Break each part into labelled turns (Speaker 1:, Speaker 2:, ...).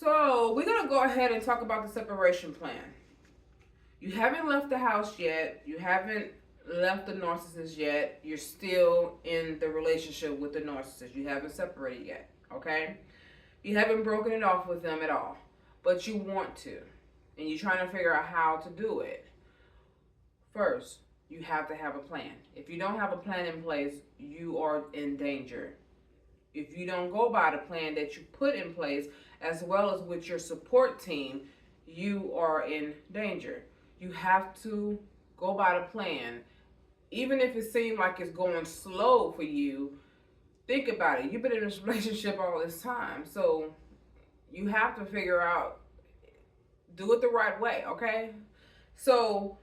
Speaker 1: So we're going to go ahead and talk about the separation plan. You haven't left the house yet. You haven't left the narcissist yet. You're still in the relationship with the narcissist. You haven't separated yet, okay? You haven't broken it off with them at all, but you want to, and you're trying to figure out how to do it. First, you have to have a plan. If you don't have a plan in place, you are in danger. If you don't go by the plan that you put in place, as well as with your support team, you are in danger. You have to go by the plan. Even if it seems like it's going slow for you, think about it. You've been in this relationship all this time. So you have to figure out, do it the right way, okay? So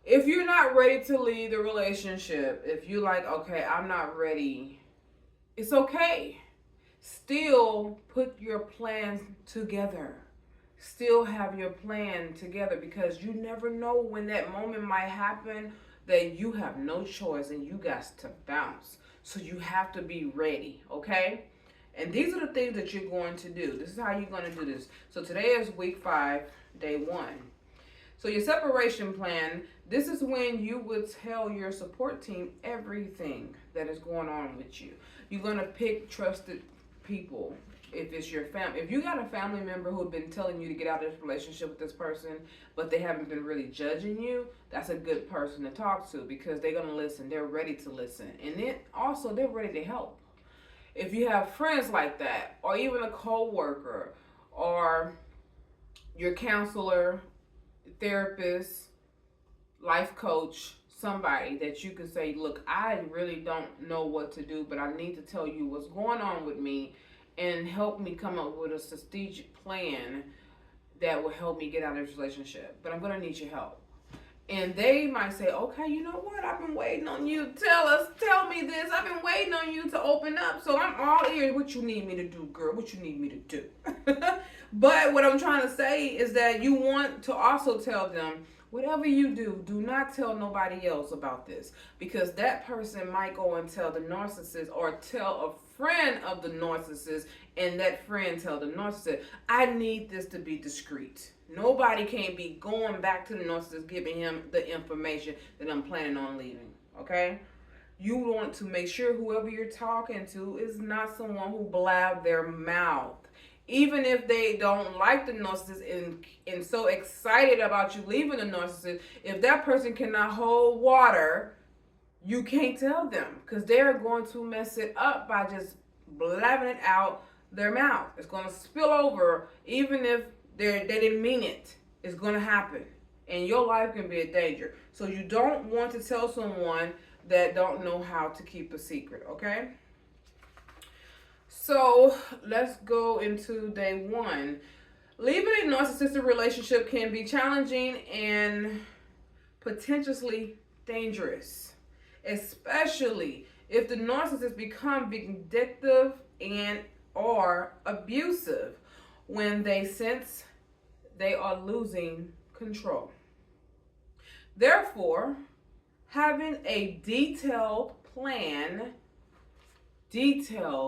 Speaker 1: if you're not ready to leave the relationship, if you're like, okay, I'm not ready, it's okay. Still put your plans together. Still have your plan together, because you never know when that moment might happen that you have no choice and you got to bounce. So you have to be ready, okay? And these are the things that you're going to do. This is how you're going to do this. So today is week 5, day 1. So your separation plan, this is when you would tell your support team everything that is going on with you. You're going to pick trusted people. If it's your family, if you got a family member who have been telling you to get out of this relationship with this person, but they haven't been really judging you, that's a good person to talk to, because they're going to listen. They're ready to listen. And then also they're ready to help. If you have friends like that, or even a co-worker, or your counselor, therapist, life coach, somebody that you can say, look, I really don't know what to do, but I need to tell you what's going on with me, and help me come up with a strategic plan that will help me get out of this relationship. But I'm going to need your help. And they might say, okay, you know what? I've been waiting on you. Tell me this. I've been waiting on you to open up. So I'm all ears. What you need me to do, girl? What you need me to do? But what I'm trying to say is that you want to also tell them, whatever you do, do not tell nobody else about this, because that person might go and tell the narcissist, or tell a friend of the narcissist, and that friend tell the narcissist. I need this to be discreet. Nobody can be going back to the narcissist giving him the information that I'm planning on leaving, okay? You want to make sure whoever you're talking to is not someone who blab their mouth. Even if they don't like the narcissist and so excited about you leaving the narcissist, if that person cannot hold water, you can't tell them, because they're going to mess it up by just blabbing it out their mouth. It's going to spill over, even if they didn't mean it. It's going to happen, and your life can be in danger. So you don't want to tell someone that don't know how to keep a secret, okay? So let's go into day 1. Leaving a narcissistic relationship can be challenging and potentially dangerous, especially if the narcissist become vindictive and or abusive when they sense they are losing control. Therefore, having a detailed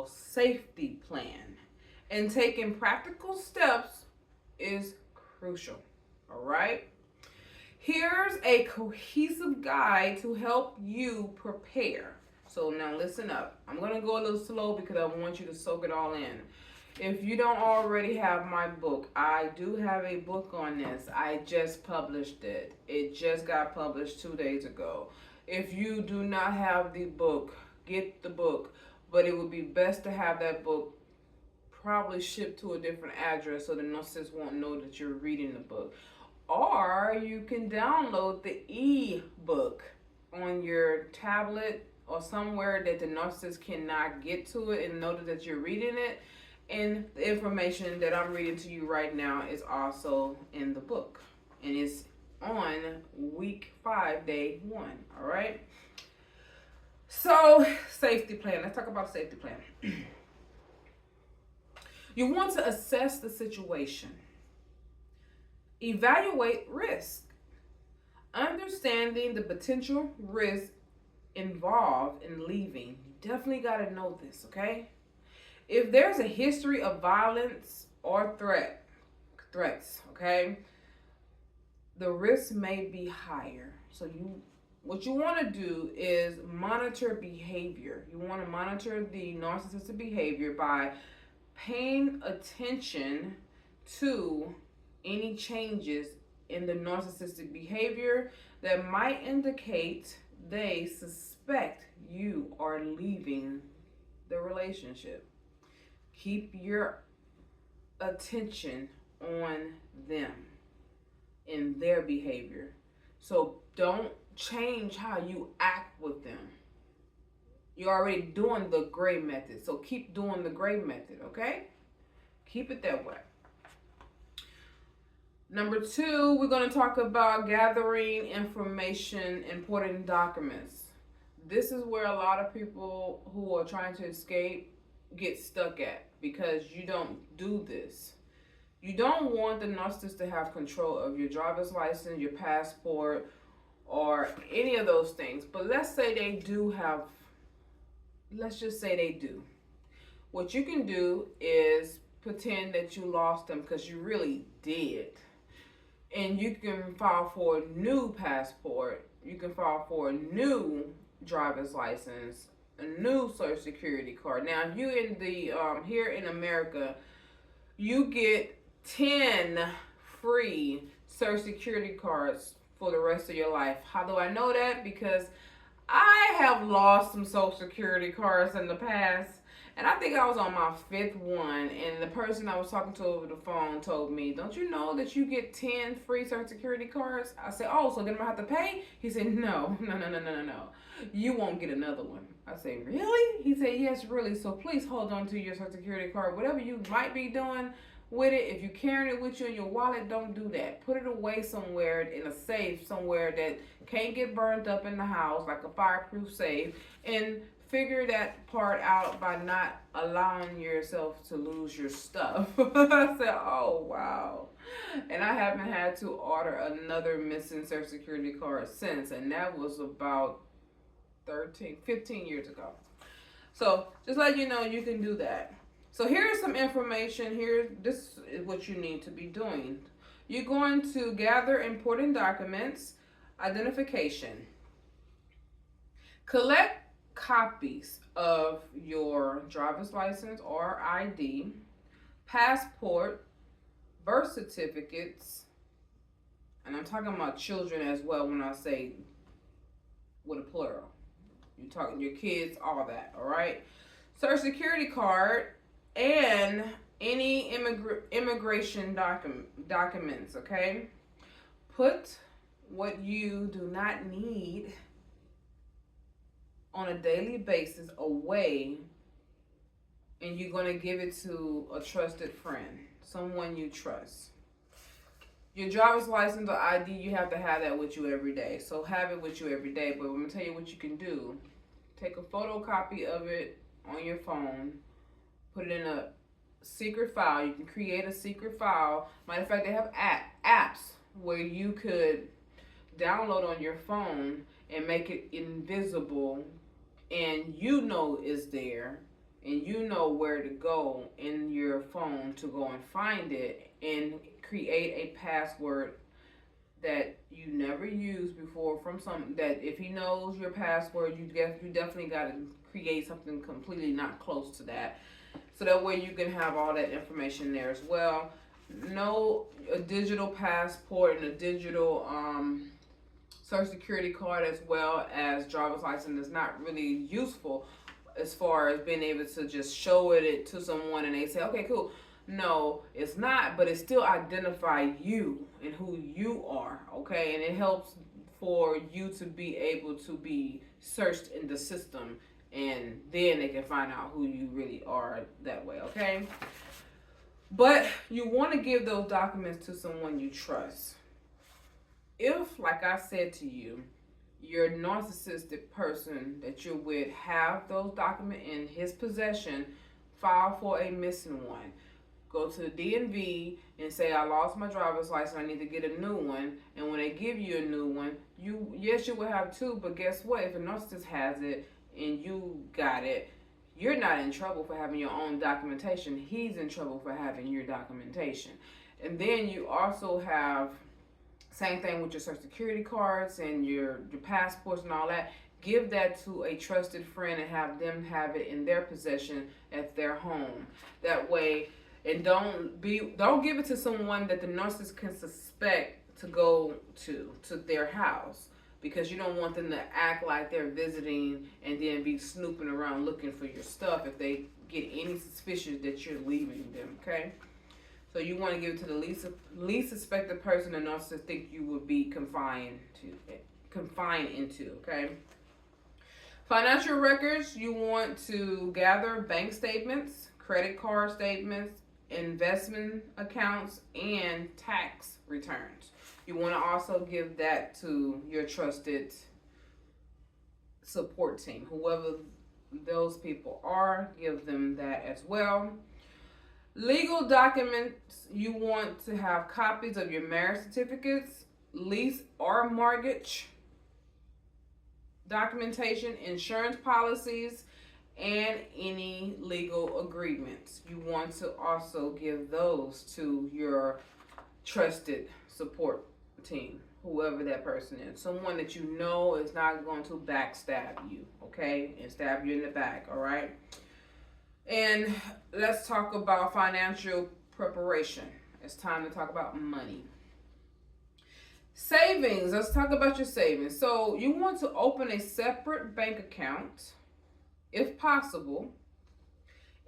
Speaker 1: safety plan, and taking practical steps is crucial. All right? Here's a cohesive guide to help you prepare. So now listen up. I'm going to go a little slow because I want you to soak it all in. If you don't already have my book, I do have a book on this. I just published it. It just got published 2 days ago. If you do not have the book, get the book. But it would be best to have that book probably shipped to a different address so the narcissist won't know that you're reading the book. Or you can download the e-book on your tablet or somewhere that the narcissist cannot get to it and know that you're reading it. And the information that I'm reading to you right now is also in the book. And it's on week 5, day 1. All right? So, safety plan. Let's talk about safety plan. You want to assess the situation. Evaluate risk. Understanding the potential risk involved in leaving. You definitely got to know this, okay? If there's a history of violence or threat, threats, okay? The risk may be higher. So what you want to do is monitor behavior. You want to monitor the narcissistic behavior by paying attention to any changes in the narcissistic behavior that might indicate they suspect you are leaving the relationship. Keep your attention on them in their behavior. So don't change how you act with them. You're already doing the gray method, so keep doing the gray method, okay? Keep it that way. Number 2, we're going to talk about gathering information, important documents. This is where a lot of people who are trying to escape get stuck at, because you don't do this. You don't want the narcissist to have control of your driver's license, your passport, or any of those things. But let's just say they do. What you can do is pretend that you lost them, because you really did. And you can file for a new passport. You can file for a new driver's license, a new social security card. Now, if you in the here in America, you get 10 free social security cards for the rest of your life. How do I know that? Because I have lost some social security cards in the past. And I think I was on my 5th one, and the person I was talking to over the phone told me, don't you know that you get 10 free social security cards? I said, oh, so then I have to pay? He said, no. You won't get another one. I said, really? He said, yes, really. So please hold on to your social security card. Whatever you might be doing with it, if you're carrying it with you in your wallet, don't do that. Put it away somewhere in a safe, somewhere that can't get burned up in the house, like a fireproof safe, and figure that part out by not allowing yourself to lose your stuff. I said, oh, wow. And I haven't had to order another missing social security card since, and that was about 15 years ago. So just let you know, you can do that. So here's some information. This is what you need to be doing. You're going to gather important documents, identification. Collect copies of your driver's license or ID, passport, birth certificates, and I'm talking about children as well when I say with a plural. You're talking your kids, all that, all right? Social security card and any immigration documents, okay? Put what you do not need on a daily basis away, and you're going to give it to a trusted friend, someone you trust. Your driver's license or ID, you have to have that with you every day. So have it with you every day. But I'm going to tell you what you can do. Take a photocopy of it on your phone. Put it in a secret file. You can create a secret file. Matter of fact, they have apps where you could download on your phone and make it invisible, and you know it's there, and you know where to go in your phone to go and find it, and create a password that you never used before from some, that if he knows your password, you definitely got to create something completely not close to that, so that way you can have all that information there as well. No, a digital passport and a digital social security card as well as driver's license is not really useful as far as being able to just show it to someone and they say, okay, cool. No, it's not, but it still identifies you and who you are, okay? And it helps for you to be able to be searched in the system, and then they can find out who you really are that way, okay? But you want to give those documents to someone you trust. If, like I said to you, your narcissistic person that you're with have those documents in his possession, file for a missing one. Go to the DMV and say, I lost my driver's license, I need to get a new one. And when they give you a new one, you will have two, but guess what? If a narcissist has it and you got it, you're not in trouble for having your own documentation. He's in trouble for having your documentation. And then you also have same thing with your social security cards and your passports and all that. Give that to a trusted friend and have them have it in their possession at their home. That way, and don't give it to someone that the narcissist can suspect to go to their house, because you don't want them to act like they're visiting and then be snooping around looking for your stuff if they get any suspicion that you're leaving them. Okay. So you want to give it to the least suspected person the narcissist think you would be confined into, okay? Financial records, you want to gather bank statements, credit card statements, investment accounts, and tax returns. You want to also give that to your trusted support team. Whoever those people are, give them that as well. Legal documents, you want to have copies of your marriage certificates, lease or mortgage documentation, insurance policies, and any legal agreements. You want to also give those to your trusted support team, whoever that person is. Someone that you know is not going to backstab you, okay, and stab you in the back, all right? And let's talk about financial preparation. It's time to talk about money. Savings. Let's talk about your savings. So you want to open a separate bank account, if possible,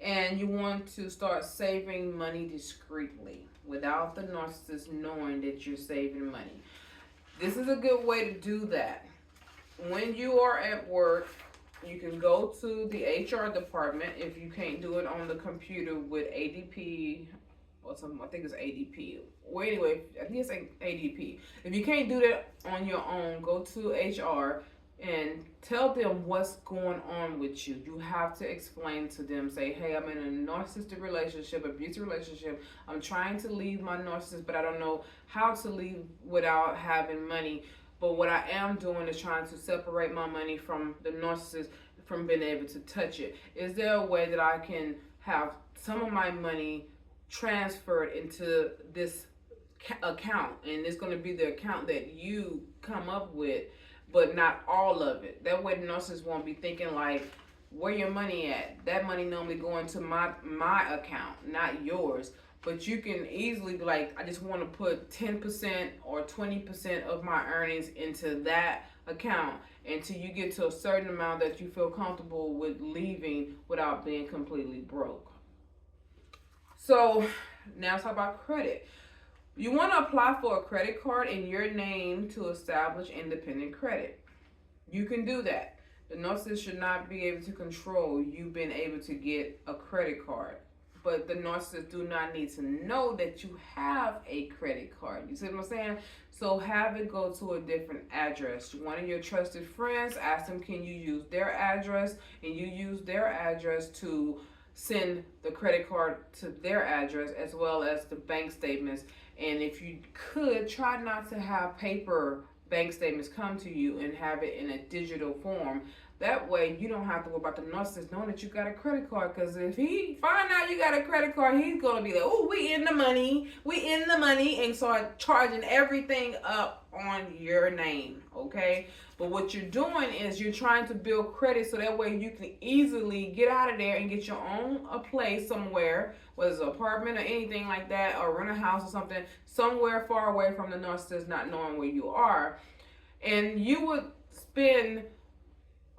Speaker 1: and you want to start saving money discreetly without the narcissist knowing that you're saving money. This is a good way to do that. When you are at work, you can go to the HR department if you can't do it on the computer with ADP or something. I think it's ADP. Well, anyway, I think it's ADP. If you can't do that on your own, go to HR and tell them what's going on with you. You have to explain to them, say, hey, I'm in a narcissistic relationship, abusive relationship. I'm trying to leave my narcissist, but I don't know how to leave without having money. But what I am doing is trying to separate my money from the narcissist, from being able to touch it. Is there a way that I can have some of my money transferred into this account? And it's going to be the account that you come up with, but not all of it. That way the narcissist won't be thinking like, where your money at? That money normally going to my account, not yours. But you can easily be like, I just want to put 10% or 20% of my earnings into that account until you get to a certain amount that you feel comfortable with leaving without being completely broke. So now let's talk about credit. You want to apply for a credit card in your name to establish independent credit. You can do that. The narcissist should not be able to control you being able to get a credit card. But the narcissists do not need to know that you have a credit card. You see what I'm saying? So have it go to a different address. One of your trusted friends, ask them, can you use their address? And you use their address to send the credit card to their address, as well as the bank statements. And if you could, try not to have paper bank statements come to you and have it in a digital form. That way you don't have to worry about the narcissist knowing that you got a credit card, because if he find out you got a credit card, he's going to be like, oh, we in the money, and start charging everything up on your name, okay? But what you're doing is you're trying to build credit so that way you can easily get out of there and get your own a place somewhere, whether it's an apartment or anything like that, or rent a house or something, somewhere far away from the narcissist not knowing where you are. And you would spend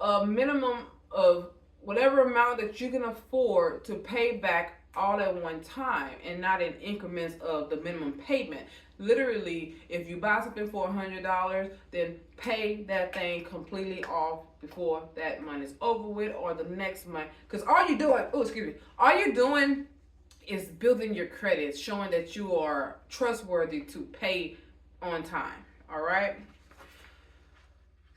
Speaker 1: a minimum of whatever amount that you can afford to pay back all at one time, and not in increments of the minimum payment. Literally, if you buy something for $100, then pay that thing completely off before that month is over with, or the next month. Because all you're doing is building your credit, showing that you are trustworthy to pay on time. All right.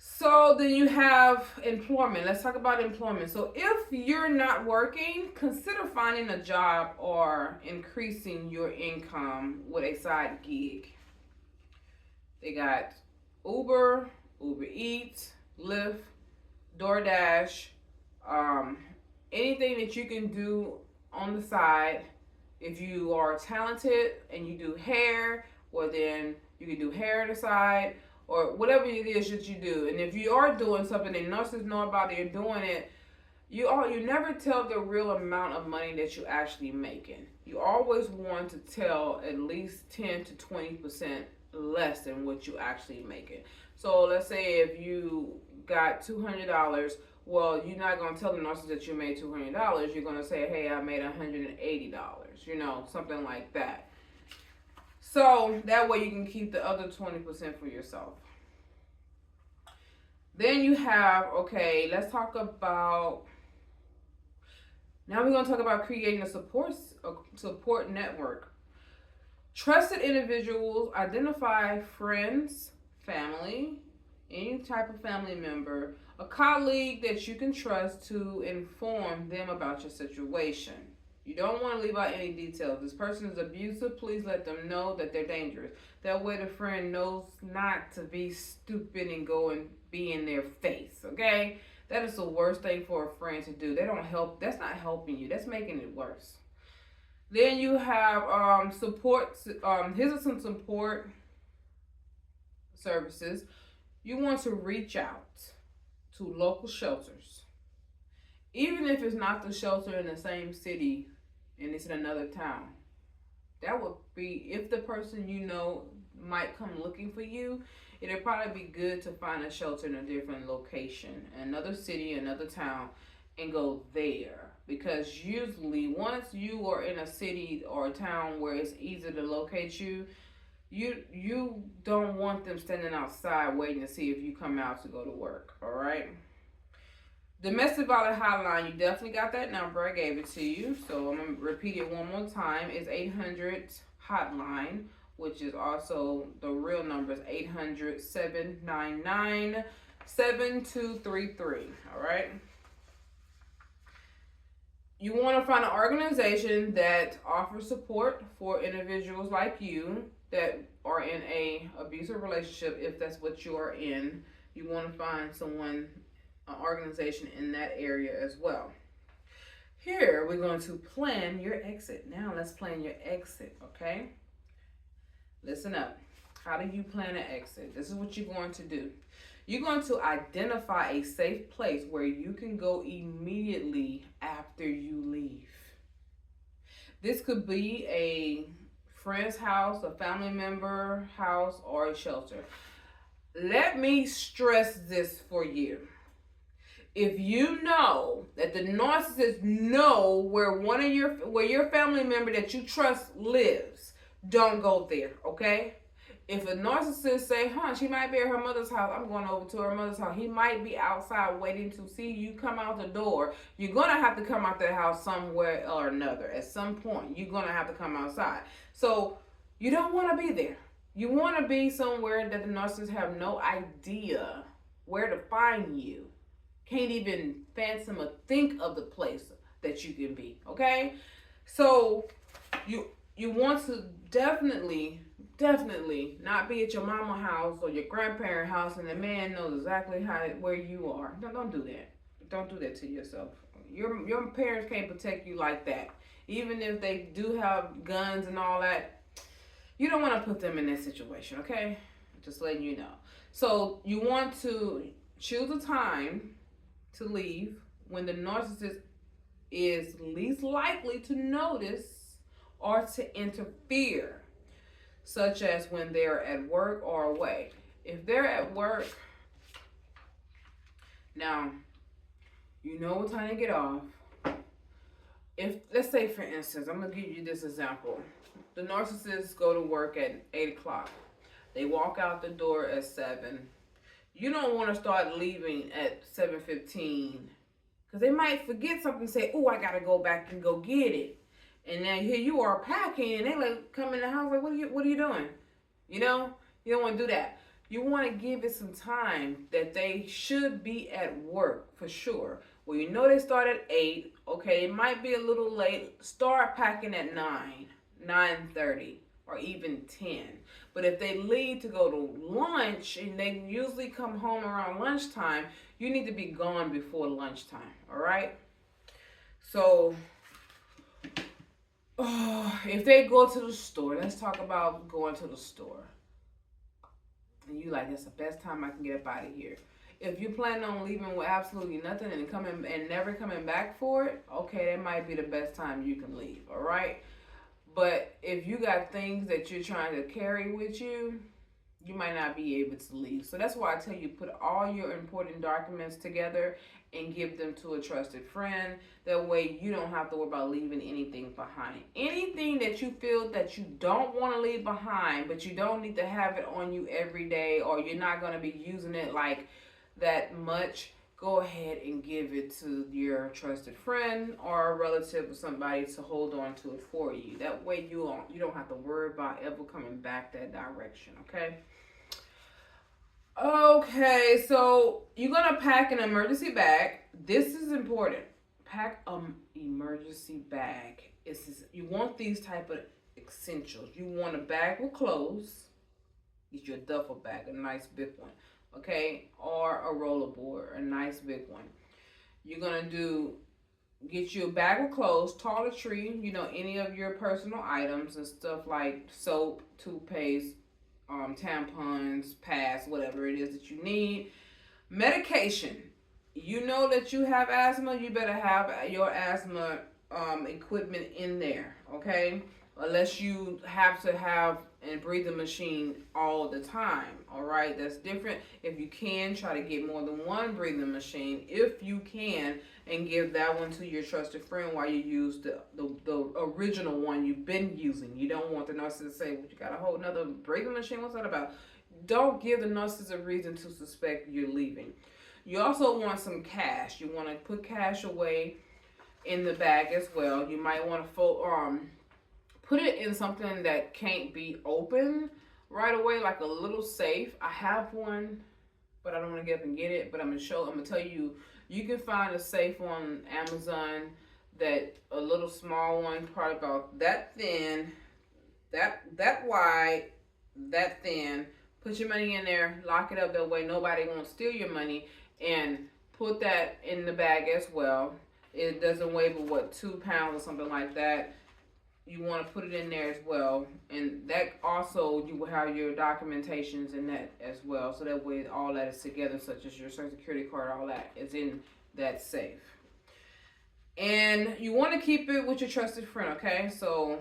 Speaker 1: So then you have employment. Let's talk about employment. So if you're not working, consider finding a job or increasing your income with a side gig. They got Uber, Uber Eats, Lyft, DoorDash, anything that you can do on the side If you are talented and you do hair, well then you can do hair on the side or whatever it is that you do. And if you are doing something and nurses know about it, you're doing it, you never tell the real amount of money that you actually making. You always want to tell at least 10 to 20% less than what you actually making. So let's say if you got $200, well, you're not going to tell the nurses that you made $200. You're going to say, hey, I made $180, something like that. So that way you can keep the other 20% for yourself. Then you have, okay, let's talk about, now we're going to talk about creating a support network. Trusted individuals, identify friends, family, any type of family member, a colleague that you can trust to inform them about your situation. You don't want to leave out any details. This person is abusive, please let them know that they're dangerous. That way the friend knows not to be stupid and go and be in their face, okay? That is the worst thing for a friend to do. They don't help. That's not helping you. That's making it worse. Then you have support. Here's some support services. You want to reach out to local shelters. Even if it's not the shelter in the same city and it's in another town. That would be, if the person you know might come looking for you, it'd probably be good to find a shelter in a different location, another city, another town, and go there. Because usually once you are in a city or a town where it's easy to locate you, you don't want them standing outside waiting to see if you come out to go to work, all right? Domestic violence hotline, you definitely got that number. I gave it to you, so I'm going to repeat it one more time. It's 800 hotline, which is also the real number is 800-799-7233, all right? You want to find an organization that offers support for individuals like you that are in a abusive relationship. If that's what you are in, you want to find an organization in that area as well. Here, we're going to plan your exit. Now, let's plan your exit, okay? Listen up. How do you plan an exit? This is what you're going to do. You're going to identify a safe place where you can go immediately after you leave. This could be a friend's house, a family member house, or a shelter. Let me stress this for you. If you know that the narcissist know where your family member that you trust lives, don't go there, okay? If a narcissist say, she might be at her mother's house, I'm going over to her mother's house. He might be outside waiting to see you come out the door. You're going to have to come out that house somewhere or another. At some point, you're going to have to come outside. So you don't want to be there. You want to be somewhere that the narcissists have no idea where to find you. Can't even fathom or think of the place that you can be, okay? So you want to definitely not be at your mama's house or your grandparents' house and the man knows exactly where you are. Don't do that. Don't do that to yourself. Your parents can't protect you like that. Even if they do have guns and all that, you don't want to put them in that situation, okay? Just letting you know. So you want to choose a time to leave when the narcissist is least likely to notice or to interfere, such as when they're at work or away. If they're at work, now, you know what time to get off. If, let's say for instance, I'm going to give you this example. The narcissists go to work at 8 o'clock. They walk out the door at 7. You don't want to start leaving at 7:15 because they might forget something and say, oh, I got to go back and go get it. And then here you are packing and they like come in the house like, what are you doing? You know, you don't want to do that. You want to give it some time that they should be at work for sure. Well, you know they start at 8. Okay, it might be a little late. Start packing at 9:30, or even 10. But if they leave to go to lunch and they usually come home around lunchtime, you need to be gone before lunchtime, all right? So Oh, if they go to the store, let's talk about going to the store. And you like, that's the best time I can get up out of here. If you plan on leaving with absolutely nothing and coming and never coming back for it, okay, that might be the best time you can leave. All right. But if you got things that you're trying to carry with you, you might not be able to leave. So that's why I tell you, put all your important documents together and give them to a trusted friend. That way you don't have to worry about leaving anything behind. Anything that you feel that you don't want to leave behind, but you don't need to have it on you every day, or you're not going to be using it like that much, go ahead and give it to your trusted friend or a relative or somebody to hold on to it for you. That way you don't have to worry about ever coming back that direction, okay? Okay, so you're gonna pack an emergency bag. This is important. Pack an emergency bag. You want these type of essentials. You want a bag with clothes. Get you a duffel bag, a nice big one, okay, or a rollerboard, a nice big one. You're gonna get you a bag of clothes, toiletry, any of your personal items and stuff like soap, toothpaste, tampons, pads, whatever it is that you need. Medication. You know that you have asthma, you better have your asthma equipment in there, okay? Unless you have to have a breathing machine all the time, all right? That's different. If you can, try to get more than one breathing machine if you can, and give that one to your trusted friend while you use the original one you've been using. You don't want the narcissist to say, well, you got a whole nother breathing machine? What's that about? Don't give the narcissist a reason to suspect you're leaving. You also want some cash. You want to put cash away in the bag as well. You might want to put it in something that can't be open right away, like a little safe. I have one, but I don't want to get up and get it. But I'm gonna tell you, you can find a safe on Amazon, that a little small one, probably about that thin, that wide, that thin. Put your money in there, lock it up, that way nobody won't steal your money, and put that in the bag as well. It doesn't weigh but what, 2 pounds or something like that. You want to put it in there as well, and that also, you will have your documentations in that as well, so that way all that is together, such as your social security card, all that is in that safe. And you want to keep it with your trusted friend, okay? So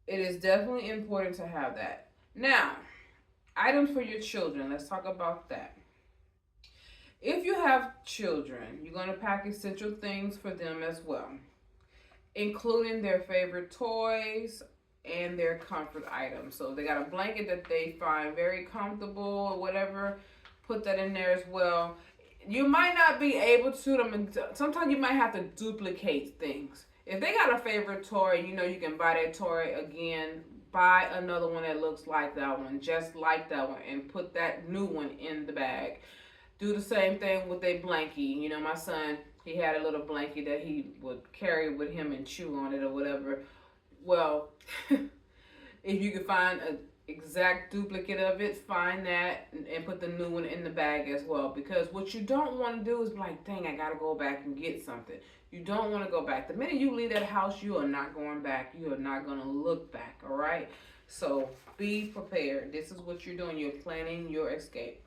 Speaker 1: it is definitely important to have that. Now, items for your children. Let's talk about that. If you have children, you're going to pack essential things for them as well, including their favorite toys and their comfort items. So if they got a blanket that they find very comfortable or whatever, put that in there as well. You might not be able to, sometimes you might have to duplicate things. If they got a favorite toy, you can buy that toy again, buy another one that looks like that one, just like that one, and put that new one in the bag. Do the same thing with a blankie. My son, he had a little blankie that he would carry with him and chew on it or whatever. Well, if you can find an exact duplicate of it, find that and put the new one in the bag as well. Because what you don't want to do is be like, dang, I got to go back and get something. You don't want to go back. The minute you leave that house, you are not going back. You are not going to look back, all right? So be prepared. This is what you're doing. You're planning your escape.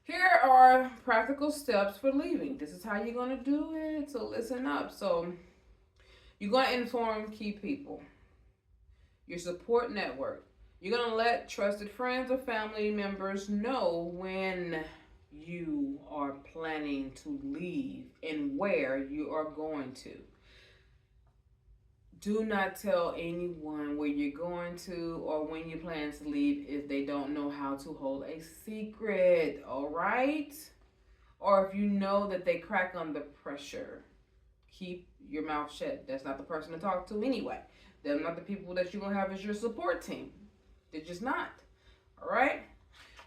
Speaker 1: Here are practical steps for leaving. This is how you're going to do it. So listen up. So you're going to inform key people, your support network. You're going to let trusted friends or family members know when you are planning to leave and where you are going to. Do not tell anyone where you're going to or when you plan to leave if they don't know how to hold a secret, all right? Or if you know that they crack under pressure, keep your mouth shut. That's not the person to talk to anyway. They're not the people that you're going to have as your support team. They're just not, all right?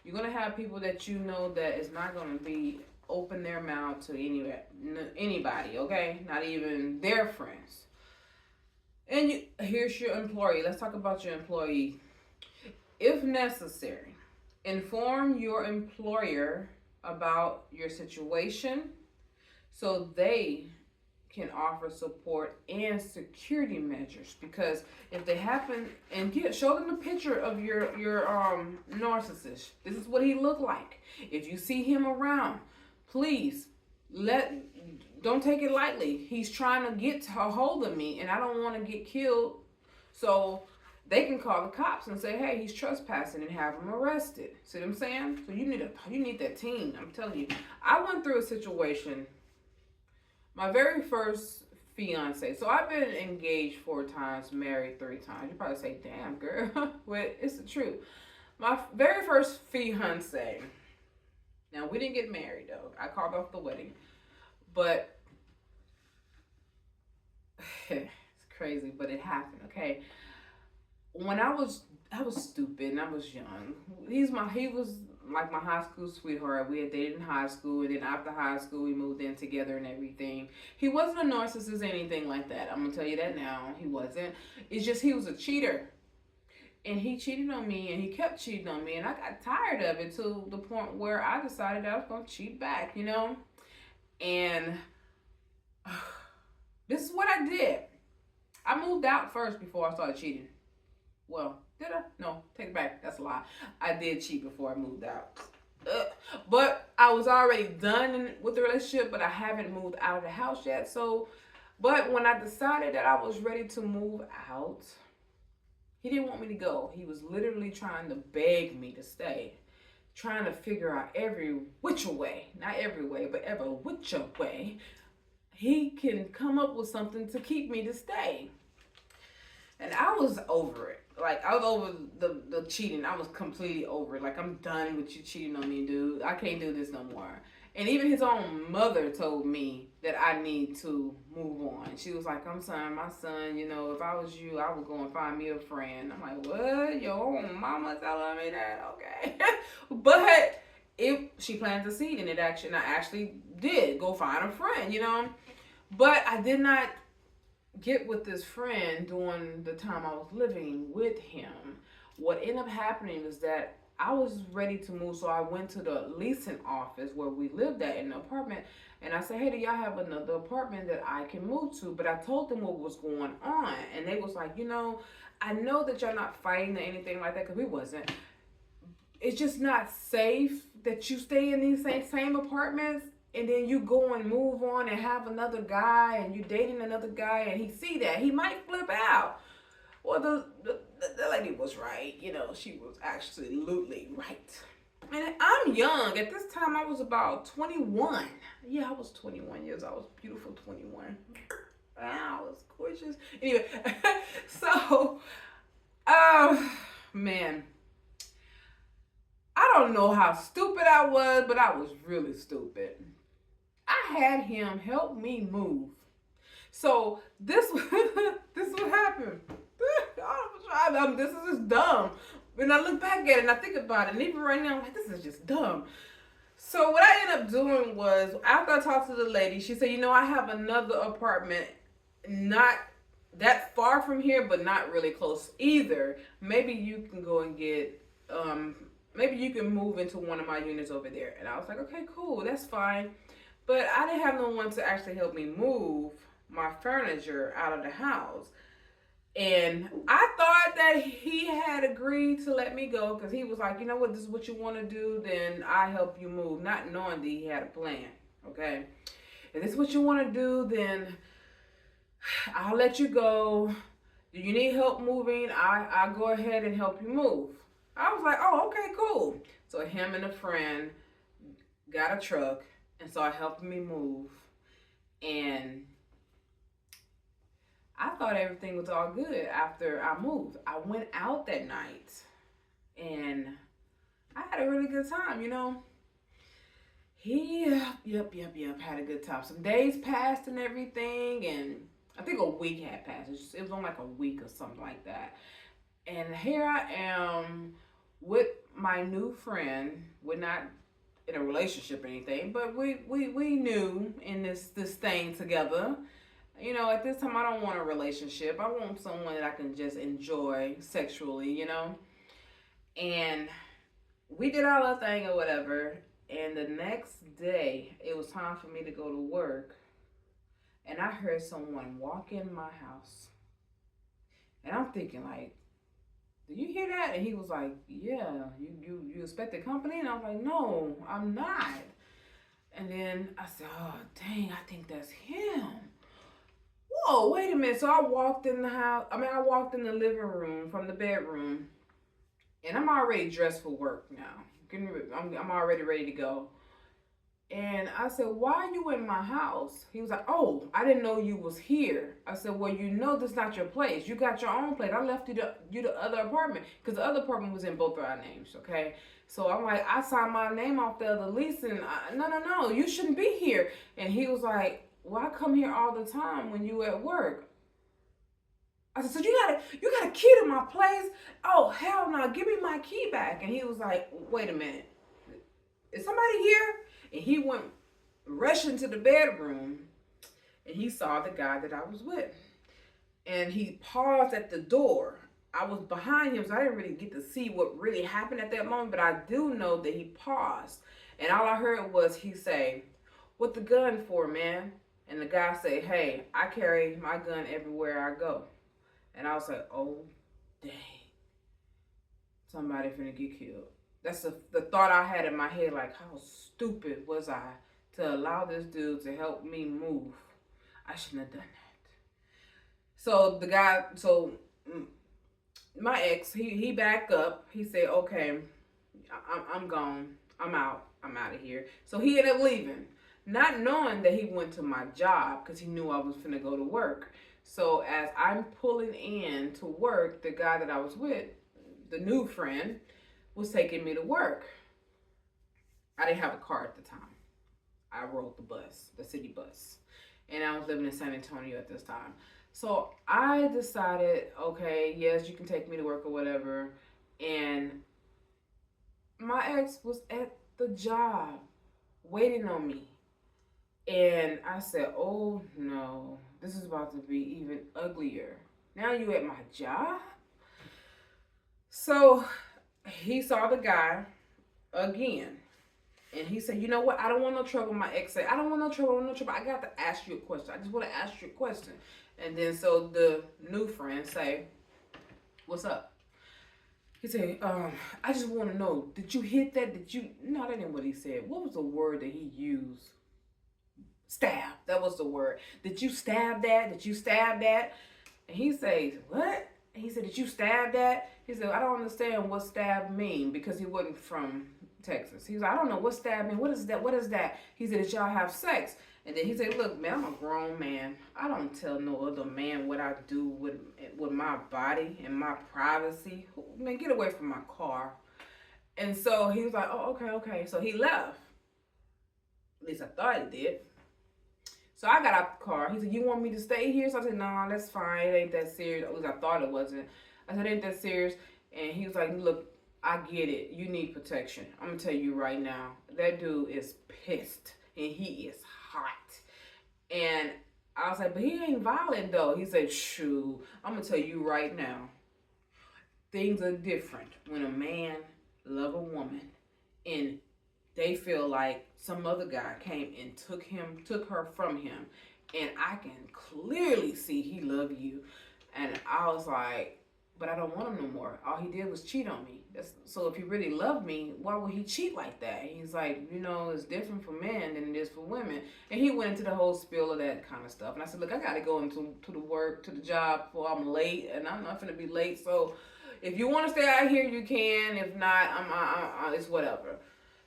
Speaker 1: You're going to have people that you know that is not going to be open their mouth to anybody, okay? Not even their friends. And here's your employee. Let's talk about your employee. If necessary, inform your employer about your situation so they can offer support and security measures, because if they happen, and show them the picture of your narcissist. This is what he looked like. If you see him around, please don't take it lightly. He's trying to get a hold of me, and I don't want to get killed. So they can call the cops and say, hey, he's trespassing, and have him arrested. See what I'm saying? So you need that team. I'm telling you. I went through a situation. My very first fiance. So I've been engaged 4 times, married 3 times. You probably say, damn, girl. But it's the truth. My very first fiance. Now, we didn't get married, though. I called off the wedding. But it's crazy, but it happened, okay? When I was stupid and I was young. He was like my high school sweetheart. We had dated in high school, and then after high school we moved in together and everything. He wasn't a narcissist or anything like that. I'm gonna tell you that now. He wasn't. It's just he was a cheater. And he cheated on me, and he kept cheating on me, and I got tired of it to the point where I decided I was gonna cheat back, you know? And this is what I did. I moved out first before I started cheating. Well, did I? No, take it back. That's a lie. I did cheat before I moved out. But I was already done with the relationship, but I haven't moved out of the house yet. But when I decided that I was ready to move out, he didn't want me to go. He was literally trying to beg me to stay. Trying to figure out every which way, not every way, but every which way, he can come up with something to keep me to stay. And I was over it. Like, I was over the cheating. I was completely over it. Like, I'm done with you cheating on me, dude. I can't do this no more. And even his own mother told me that I need to move on. She was like, my son, you know, if I was you, I would go and find me a friend. I'm like, what? Your own mama telling me that? Okay. But she planted the seed, and I actually did go find a friend, you know. But I did not get with this friend during the time I was living with him. What ended up happening was that I was ready to move, so I went to the leasing office where we lived at in the apartment, and I said, hey, do y'all have another apartment that I can move to? But I told them what was going on, and they was like, you know, I know that y'all not fighting or anything like that, because we wasn't. It's just not safe that you stay in these same apartments, and then you go and move on and have another guy, and you dating another guy, and he see that, he might flip out. Well, the lady was right. You know, she was absolutely right. And I'm young. At this time, I was about 21. Yeah, I was 21 years old. I was beautiful 21. I was gorgeous. Anyway, so, man. I don't know how stupid I was, but I was really stupid. I had him help me move. So, this what happened. This is just dumb. When I look back at it and I think about it, and even right now, I'm like, this is just dumb. So what I ended up doing was, after I talked to the lady, she said, you know, I have another apartment not that far from here, but not really close either. Maybe you can go and get, maybe you can move into one of my units over there. And I was like, okay, cool, that's fine. But I didn't have no one to actually help me move my furniture out of the house. And I thought that he had agreed to let me go, because he was like, you know what, this is what you want to do, then I help you move. Not knowing that he had a plan, okay? If this is what you want to do, then I'll let you go. Do you need help moving? I'll go ahead and help you move. I was like, oh, okay, cool. So him and a friend got a truck, and so I helped me move. And I thought everything was all good after I moved. I went out that night, and I had a really good time, you know. Yep, had a good time. Some days passed and everything, and I think a week had passed. It was on like a week or something like that. And here I am with my new friend. We're not in a relationship or anything, but we knew in this thing together. You know, at this time, I don't want a relationship. I want someone that I can just enjoy sexually, you know. And we did our little thing or whatever. And the next day, it was time for me to go to work. and I heard someone walk in my house. And I'm thinking like, did you hear that? And he was like, yeah, you expected company? And I was like, no, I'm not. And then I said, oh, dang, I think that's him. Whoa, wait a minute. So I walked in the house. I walked in the living room from the bedroom, and I'm already dressed for work now. I'm already ready to go. And I said, why are you in my house? He was like, oh, I didn't know you was here. I said, well, you know this is not your place. You got your own place. I left you the other apartment because the other apartment was in both of our names, okay? So I'm like, I signed my name off the other lease, and no, you shouldn't be here. And he was like, well, I come here all the time when you at work. I said, so you got a key to my place? Oh, hell no, give me my key back. And he was like, wait a minute. Is somebody here? And he went rushing to the bedroom, and he saw the guy that I was with. And he paused at the door. I was behind him, so I didn't really get to see what really happened at that moment, but I do know that he paused. And all I heard was he say, what the gun for, man? And the guy said, hey, I carry my gun everywhere I go. And I was like, oh, dang. Somebody finna get killed. That's the thought I had in my head, like, how stupid was I to allow this dude to help me move? I shouldn't have done that. So my ex, he backed up. He said, okay, I'm gone. I'm out of here. So he ended up leaving, not knowing that he went to my job because he knew I was finna go to work. So as I'm pulling in to work, the guy that I was with, the new friend, was taking me to work. I didn't have a car at the time. I rode the bus, the city bus. And I was living in San Antonio at this time. So I decided, okay, yes, you can take me to work or whatever. And my ex was at the job waiting on me. And I said, oh no, this is about to be even uglier. Now you at my job? So he saw the guy again. And he said, you know what? I don't want no trouble. My ex said, I don't want no trouble, I got to ask you a question. I just want to ask you a question. And then so the new friend say, what's up? He said, I just want to know, did you hit that? No, that ain't what he said. What was the word that he used? Stab. That was the word. Did you stab that? Did you stab that? And he says, what? And he said, did you stab that? He said, I don't understand what stab mean because he wasn't from Texas. He was like, I don't know what stab mean. What is that? What is that? He said, did y'all have sex? And then he said, look, man, I'm a grown man. I don't tell no other man what I do with my body and my privacy. Man, get away from my car. And so he was like, oh, okay. So he left. At least I thought he did. So I got out the car. He said, you want me to stay here? So I said, no, that's fine. It ain't that serious. At least I thought it wasn't. I said, it ain't that serious. And he was like, look, I get it. You need protection. I'm going to tell you right now. That dude is pissed. And he is hot. And I was like, but he ain't violent, though. He said, shoo. I'm going to tell you right now. Things are different when a man love a woman and they feel like some other guy came and took her from him. And I can clearly see he loved you. And I was like, but I don't want him no more. All he did was cheat on me. So if he really loved me, why would he cheat like that? He's like, it's different for men than it is for women. And he went into the whole spiel of that kind of stuff. And I said, look, I got to go into the work, to the job before I'm late. And I'm not going to be late. So if you want to stay out here, you can. If not, it's whatever.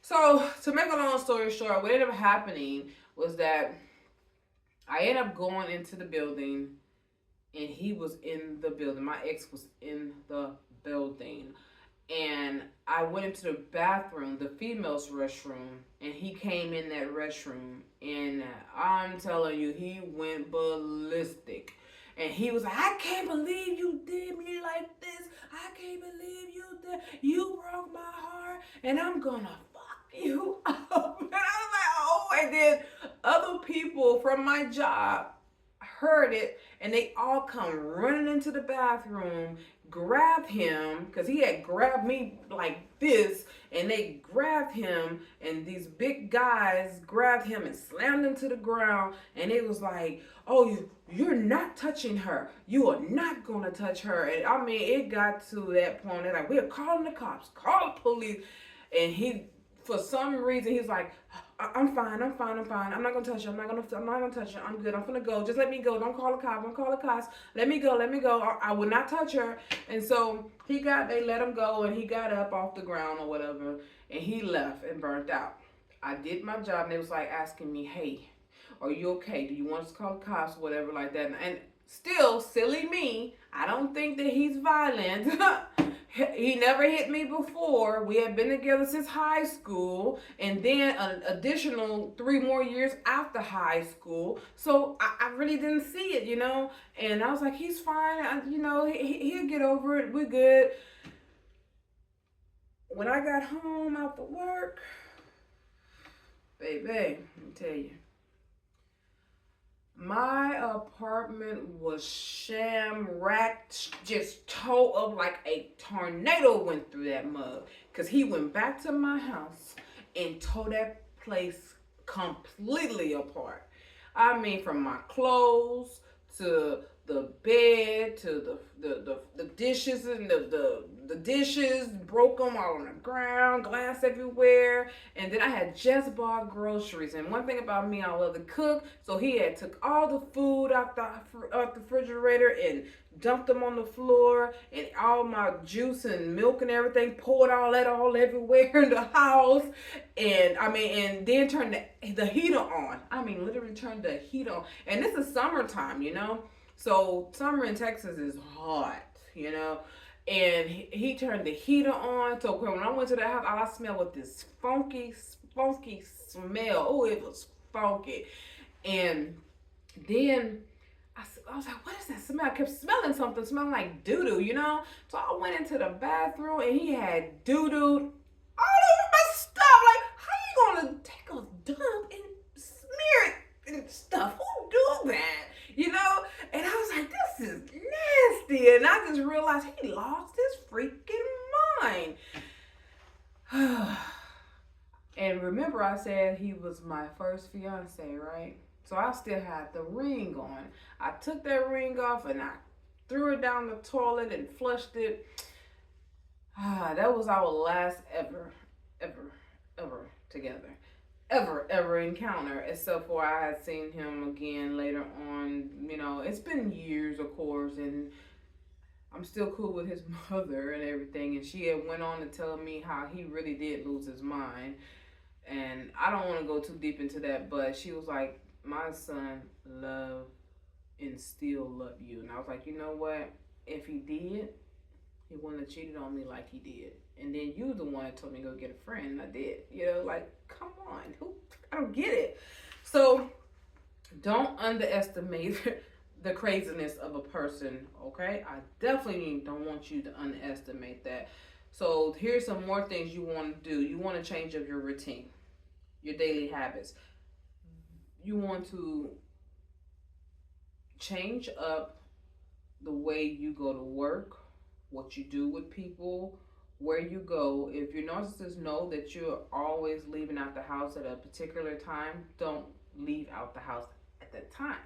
Speaker 1: So, to make a long story short, what ended up happening was that I ended up going into the building, and he was in the building. My ex was in the building. And I went into the bathroom, the female's restroom, and he came in that restroom. And I'm telling you, he went ballistic. And he was like, I can't believe you did me like this. I can't believe you did. You broke my heart, and I'm gonna you up. And I was like, oh, and then other people from my job heard it, and they all come running into the bathroom, grabbed him, because he had grabbed me like this, and they grabbed him, and these big guys grabbed him and slammed him to the ground, and it was like, oh, you're not touching her. You are not going to touch her. And I mean, it got to that point. They're like, we're calling the cops, call the police. And he, for some reason, he's like, I'm fine. I'm not gonna touch you. I'm not gonna touch you. I'm good. I'm gonna go. Just let me go. Don't call the cops. Don't call the cops. Let me go. I will not touch her. And so they let him go, and he got up off the ground or whatever, and he left and burnt out. I did my job, and it was like asking me, hey, are you okay? Do you want us to call the cops? Whatever like that. And still, silly me, I don't think that he's violent. He never hit me before. We had been together since high school, and then an additional 3 more years after high school. So I really didn't see it, And I was like, he's fine. He'll get over it. We're good. When I got home after work, baby, let me tell you, my apartment was shamracked, just tore up like a tornado went through that mug. Because he went back to my house and tore that place completely apart. I mean, from my clothes to the bed to the dishes, and the dishes broke them all on the ground, glass everywhere. And then I had just bought groceries, and one thing about me, I love to cook, so he had took all the food out the refrigerator and dumped them on the floor, and all my juice and milk and everything, poured all that all everywhere in the house. And then turned the heater on. Literally turned the heater on. And this is summertime, So summer in Texas is hot, And he turned the heater on. So when I went to the house, all I smelled was this funky smell. Oh, it was funky. And then I was like, what is that smell? I kept smelling something, smelling like doo-doo, So I went into the bathroom, and he had doo-doo all over my stuff. Like, how you gonna take a dump and smear it and stuff? Who do that? And I was like, this is nasty. And I just realized he lost his freaking mind. And remember, I said he was my first fiance, right? So I still had the ring on. I took that ring off, and I threw it down the toilet and flushed it. That was our last ever together. Ever encounter, except for I had seen him again later on. It's been years, of course, and I'm still cool with his mother and everything. And she had went on to tell me how he really did lose his mind. And I don't want to go too deep into that, but she was like, my son loved and still love you. And I was like, you know what? If he did, he wouldn't have cheated on me like he did. And then you the one that told me to go get a friend, and I did. Come on. I don't get it. So don't underestimate the craziness of a person, okay? I definitely don't want you to underestimate that. So here's some more things you want to do. You want to change up your routine, your daily habits. You want to change up the way you go to work, what you do with people, where you go. If your narcissist know that you're always leaving out the house at a particular time, don't leave out the house at that time.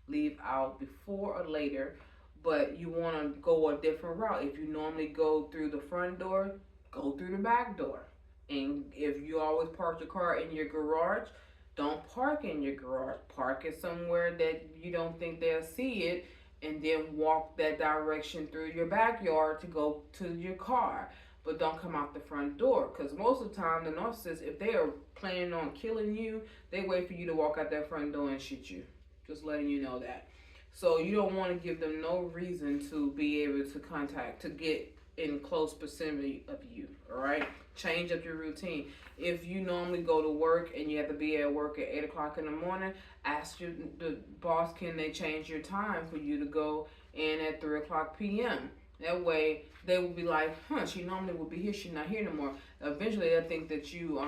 Speaker 1: Leave out before or later, but you want to go a different route. If you normally go through the front door, go through the back door. And if you always park your car in your garage, don't park in your garage. Park it somewhere that you don't think they'll see it, and then walk that direction through your backyard to go to your car. But don't come out the front door, because most of the time the narcissists, if they are planning on killing you, they wait for you to walk out that front door and shoot you. Just letting you know that. So you don't want to give them no reason to be able to get in close proximity of you, all right? Change up your routine. If you normally go to work and you have to be at work at 8 o'clock in the morning, ask the boss, can they change your time for you to go in at 3 o'clock p.m.? That way, they will be like, she normally would be here, she's not here no more. Eventually, they'll think that you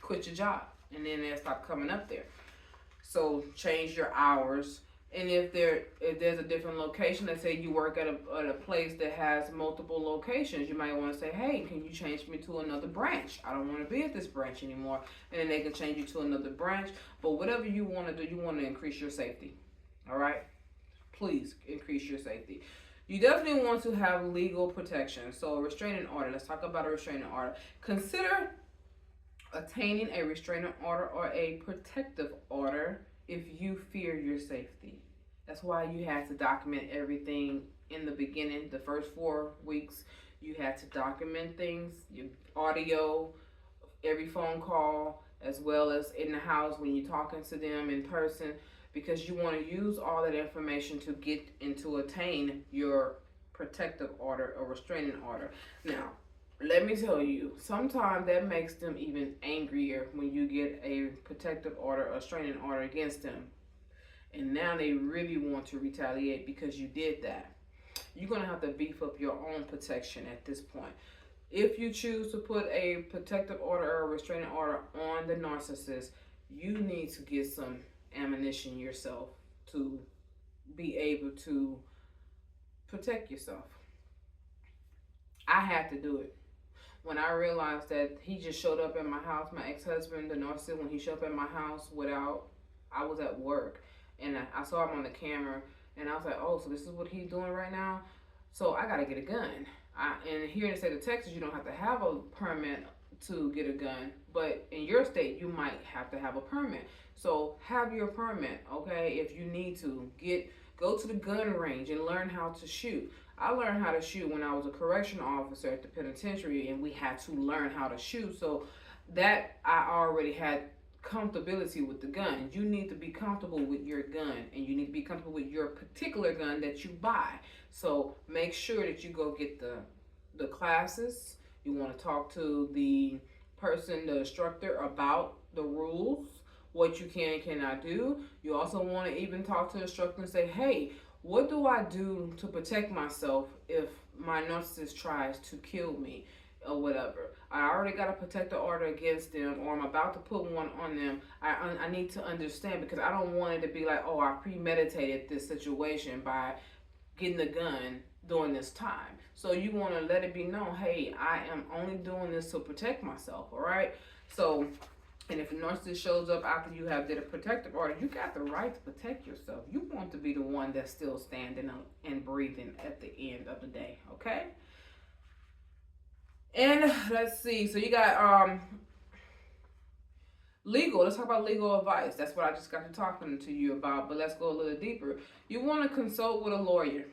Speaker 1: quit your job, and then they'll stop coming up there. So change your hours, And if there's a different location, let's say you work at a place that has multiple locations, you might want to say, hey, can you change me to another branch? I don't want to be at this branch anymore. And then they can change you to another branch. But whatever you want to do, you want to increase your safety. All right? Please increase your safety. You definitely want to have legal protection. So a restraining order. Let's talk about a restraining order. Consider attaining a restraining order or a protective order if you fear your safety. That's why you had to document everything in the beginning, the first 4 weeks. You had to document things, your audio, every phone call, as well as in the house when you're talking to them in person, because you want to use all that information to get and to attain your protective order or restraining order. Now, let me tell you, sometimes that makes them even angrier when you get a protective order or restraining order against them. And now they really want to retaliate because you did that. You're going to have to beef up your own protection at this point. If you choose to put a protective order or a restraining order on the narcissist, you need to get some ammunition yourself to be able to protect yourself. I had to do it. When I realized that he just showed up at my house, my ex-husband, the narcissist, when he showed up at my house I was at work, and I saw him on the camera, and I was like, oh, so this is what he's doing right now? So I got to get a gun. And here in the state of Texas, you don't have to have a permit to get a gun, but in your state, you might have to have a permit. So have your permit, okay, if you need to. Go to the gun range and learn how to shoot. I learned how to shoot when I was a correctional officer at the penitentiary, and we had to learn how to shoot. So that I already had comfortability with the gun. You need to be comfortable with your gun, and you need to be comfortable with your particular gun that you buy. So make sure that you go get the classes. You want to talk to the instructor about the rules, what you can and cannot do. You also want to even talk to the instructor and say, hey, what do I do to protect myself if my narcissist tries to kill me or whatever? I already got a protective order against them, or I'm about to put one on them. I need to understand, because I don't want it to be like, oh, I premeditated this situation by getting the gun during this time. So you want to let it be known, hey, I am only doing this to protect myself, all right? So, and if a narcissist shows up after you have did a protective order, you got the right to protect yourself. You want to be the one that's still standing and breathing at the end of the day, okay? And let's see. So you got legal. Let's talk about legal advice. That's what I just got to talking to you about, but let's go a little deeper. You want to consult with a lawyer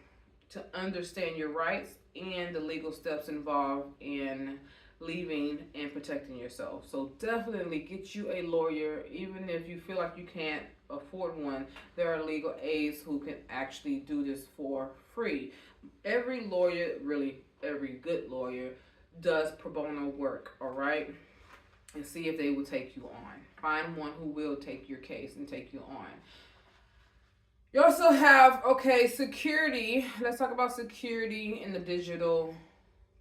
Speaker 1: to understand your rights and the legal steps involved in leaving and protecting yourself. So definitely get you a lawyer. Even if you feel like you can't afford one, there are legal aids who can actually do this for free. Every lawyer, really every good lawyer, does pro bono work, all right? And see if they will take you on. Find one who will take your case and take you on. You also have, security. Let's talk about security in the digital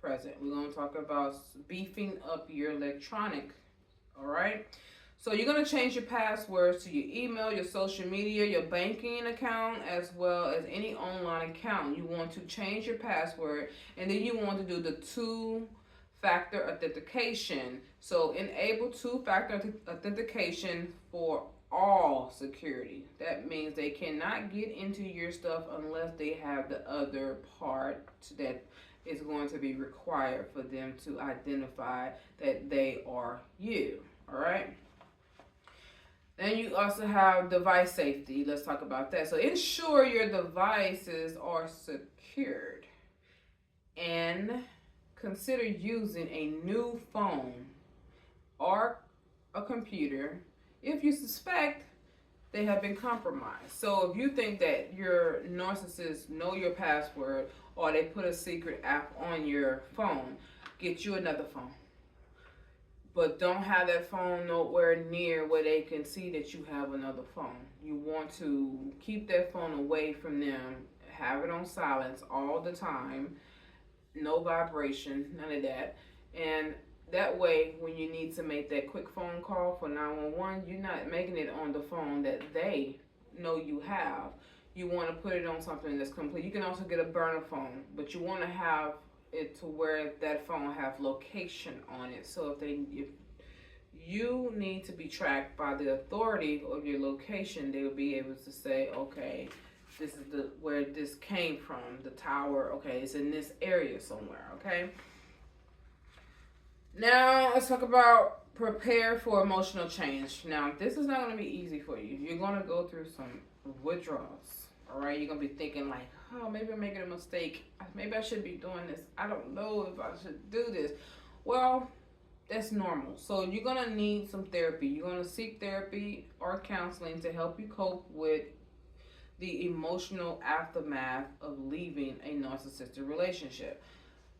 Speaker 1: present. We're going to talk about beefing up your electronic, all right? So you're going to change your passwords to your email, your social media, your banking account, as well as any online account. You want to change your password, and then you want to do the two-factor authentication. So enable two-factor authentication for all security. That means they cannot get into your stuff unless they have the other part that is going to be required for them to identify that they are you. All right. Then you also have device safety. Let's talk about that. So ensure your devices are secured, and consider using a new phone or a computer if you suspect they have been compromised. So if you think that your narcissists know your password, or they put a secret app on your phone, get you another phone. But don't have that phone nowhere near where they can see that you have another phone. You want to keep that phone away from them. Have it on silence all the time. No vibration, none of that. And that way, when you need to make that quick phone call for 911, you're not making it on the phone that they know you have. you want to put it on something that's complete. You can also get a burner phone, but you want to have it to where that phone have location on it. So if you need to be tracked by the authority of your location, they'll be able to say, okay, this is where this came from, the tower. Okay, it's in this area somewhere. Okay. Now let's talk about prepare for emotional change. Now this is not going to be easy for you. You're going to go through some withdrawals. All right, you're going to be thinking like, oh, maybe I'm making a mistake. Maybe I should be doing this. I don't know if I should do this. Well, that's normal. So you're going to need some therapy. You're going to seek therapy or counseling to help you cope with the emotional aftermath of leaving a narcissistic relationship.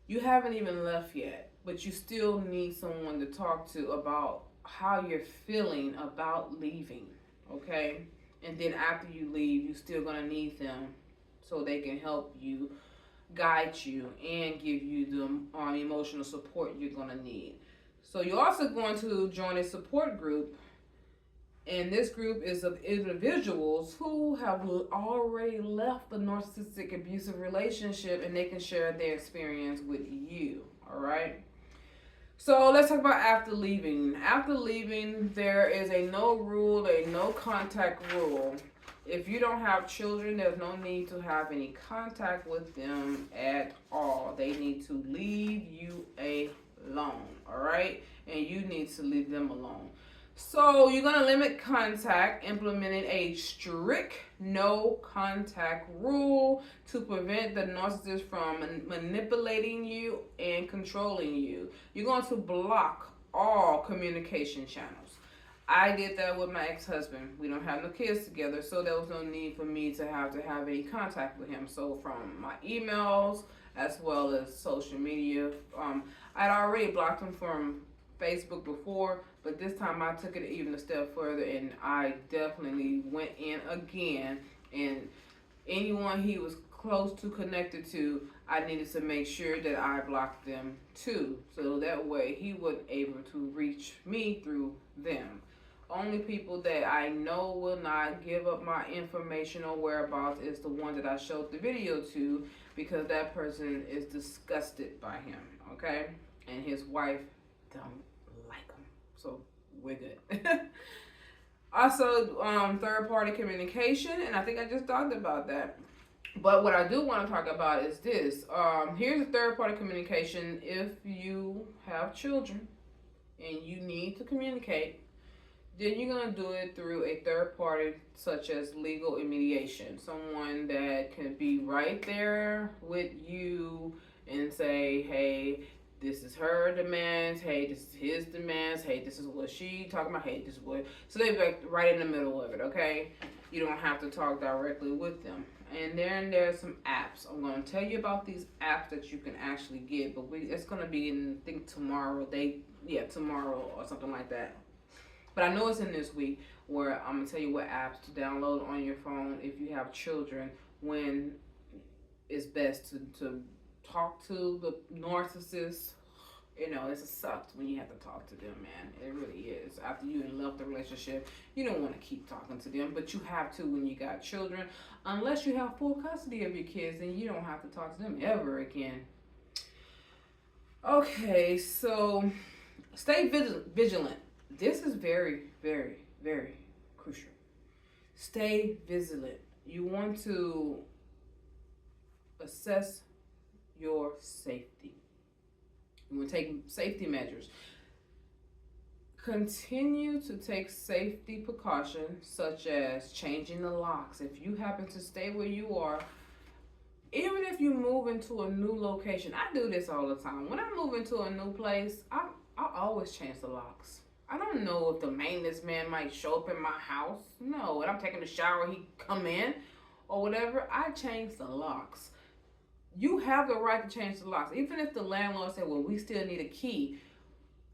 Speaker 1: You haven't even left yet, but you still need someone to talk to about how you're feeling about leaving, okay? And then after you leave, you're still going to need them so they can help you, guide you, and give you the emotional support you're going to need. So you're also going to join a support group, and this group is of individuals who have already left the narcissistic abusive relationship, and they can share their experience with you, all right? So let's talk about after leaving. After leaving, there is a no rule, a no contact rule. If you don't have children, there's no need to have any contact with them at all. They need to leave you alone, all right? And you need to leave them alone. So you're going to limit contact, implementing a strict no contact rule to prevent the narcissist from manipulating you and controlling you. You're going to block all communication channels. I did that with my ex-husband. We don't have no kids together, so there was no need for me to have any contact with him. So from my emails as well as social media, I'd already blocked him from Facebook before, but this time I took it even a step further, and I definitely went in again, and anyone he was close to, connected to, I needed to make sure that I blocked them too, so that way he wasn't able to reach me through them. Only people that I know will not give up my information or whereabouts is the one that I showed the video to, because that person is disgusted by him, okay? And his wife don't like him, so we're good. Also, third-party communication, and I think I just talked about that. But what I do want to talk about is this. Here's a third-party communication. If you have children and you need to communicate, then you're going to do it through a third party, such as legal and mediation. Someone that can be right there with you and say, hey, this is her demands. Hey, this is his demands. Hey, this is what she talking about. Hey, this is what. So they're like right in the middle of it, okay? You don't have to talk directly with them. And then there's some apps. I'm going to tell you about these apps that you can actually get, but it's going to be in, I think, tomorrow. Tomorrow or something like that. But I know it's in this week, where I'm going to tell you what apps to download on your phone if you have children, when it's best to talk to the narcissist. You know, it's a sucks when you have to talk to them, man. It really is. After you left the relationship, you don't want to keep talking to them, but you have to when you got children. Unless you have full custody of your kids, then you don't have to talk to them ever again. Okay, so stay vigilant. This is very, very, very crucial. Stay vigilant. You want to assess your safety. You want to take safety measures. Continue to take safety precautions, such as changing the locks. If you happen to stay where you are, even if you move into a new location, I do this all the time. When I move into a new place, I always change the locks. I don't know if the maintenance man might show up in my house. No, when I'm taking a shower, he come in or whatever. I change the locks. You have the right to change the locks. Even if the landlord said, well, we still need a key.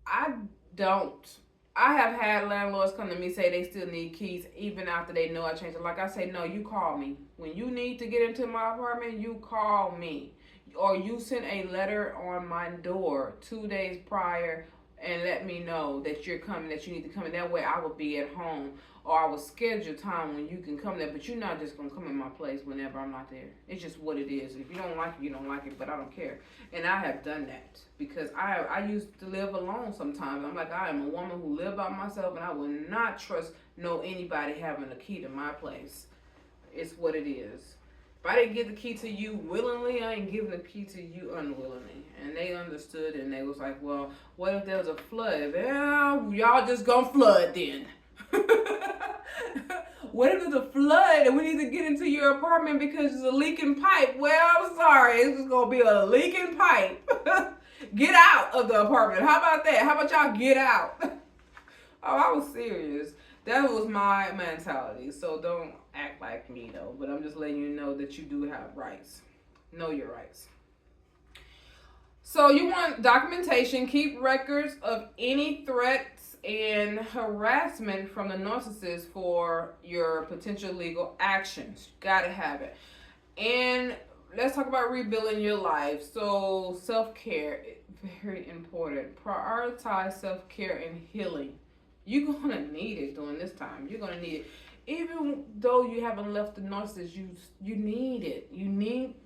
Speaker 1: I don't. I have had landlords come to me say they still need keys even after they know I changed the lock. I say, no, you call me. When you need to get into my apartment, you call me. Or you send a letter on my door 2 days prior and let me know that you're coming, that you need to come. And that way I will be at home, or I will schedule time when you can come there. But you're not just going to come in my place whenever I'm not there. It's just what it is. If you don't like it, you don't like it, but I don't care. And I have done that because I used to live alone sometimes. I'm like, I am a woman who live by myself, and I will not trust anybody having a key to my place. It's what it is. If I didn't give the key to you willingly, I ain't giving the key to you unwillingly. And they understood, and they was like, well, what if there was a flood? Well, y'all just gonna flood then. What if there's a flood and we need to get into your apartment because there's a leaking pipe? Well, I'm sorry, it's just gonna be a leaking pipe. Get out of the apartment. How about that? How about y'all get out? Oh, I was serious. That was my mentality. So don't act like me though. But I'm just letting you know that you do have rights. Know your rights. So you want documentation. Keep records of any threats and harassment from the narcissist for your potential legal actions. Gotta have it. And let's talk about rebuilding your life. So self-care, very important. Prioritize self-care and healing. You're going to need it during this time. You're going to need it. Even though you haven't left the narcissist, you need it. You need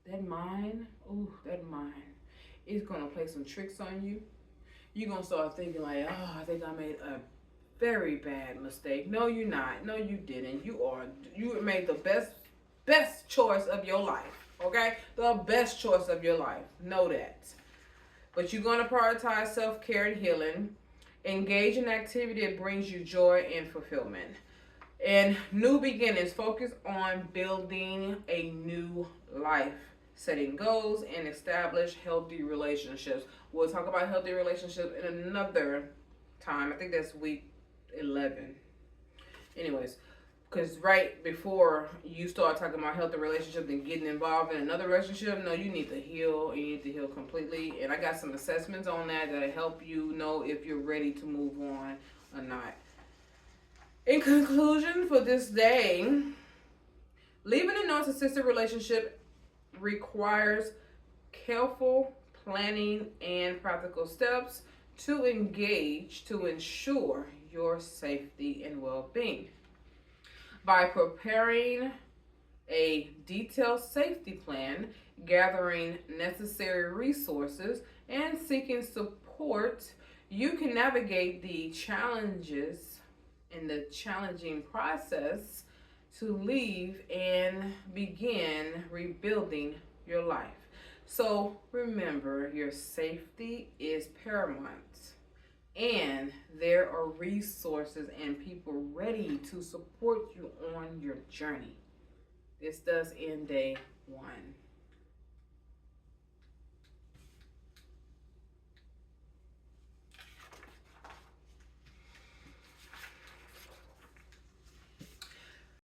Speaker 1: that mind. Ooh, that mind. It's going to play some tricks on you. You're going to start thinking like, oh, I think I made a very bad mistake. No, you're not. No, you didn't. You made the best choice of your life. Okay? The best choice of your life. Know that. But you're going to prioritize self-care and healing. Engage in activity that brings you joy and fulfillment. And new beginnings. Focus on building a new life. Setting goals and establish healthy relationships. We'll talk about healthy relationships in another time. I think that's week 11. Anyways, because right before you start talking about healthy relationships and getting involved in another relationship, no, you need to heal. You need to heal completely. And I got some assessments on that'll help you know if you're ready to move on or not. In conclusion for this day, leaving a narcissistic relationship requires careful planning and practical steps to engage to ensure your safety and well-being. By preparing a detailed safety plan, gathering necessary resources, and seeking support, you can navigate the challenges in the challenging process to leave and begin rebuilding your life. So remember, your safety is paramount. And there are resources and people ready to support you on your journey. This does end day 1.